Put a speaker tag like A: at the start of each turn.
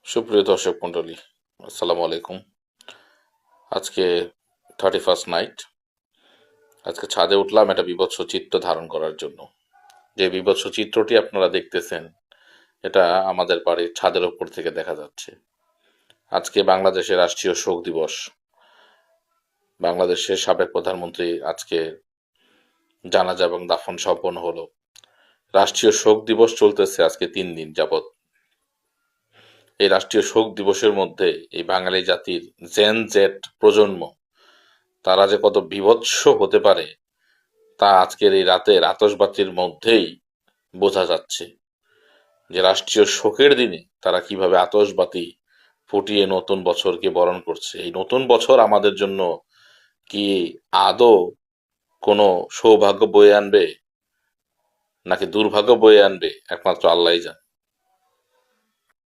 A: সুপ্রিয় দর্শক মণ্ডলী, আসসালামু আলাইকুম। আজকে 31st নাইট। আজকে ছাদে উঠলাম একটা বীভৎস চিত্র ধারণ করার জন্য। যে বীভৎস চিত্রটি আপনারা দেখতেছেন, এটা আমাদের বাড়ির ছাদের ওপর থেকে দেখা যাচ্ছে। আজকে বাংলাদেশের রাষ্ট্রীয় শোক দিবস। বাংলাদেশের সাবেক প্রধানমন্ত্রী আজকে জানাজা এবং দাফন সম্পন্ন হলো। রাষ্ট্রীয় শোক দিবস চলতেছে আজকে 3 দিন যাবৎ। এই রাষ্ট্রীয় শোক দিবসের মধ্যে এই বাঙালি জাতির জেন জেড প্রজন্ম, তারা যে কত বীভৎস হতে পারে তা আজকের এই রাতের আতশবাজির মধ্যেই বোঝা যাচ্ছে। যে রাষ্ট্রীয় শোকের দিনে তারা কিভাবে আতশবাজি ফুটিয়ে নতুন বছরকে বরণ করছে। এই নতুন বছর আমাদের জন্য কি আদৌ কোনো সৌভাগ্য বয়ে আনবে নাকি দুর্ভাগ্য বয়ে আনবে, একমাত্র আল্লাহই জানে।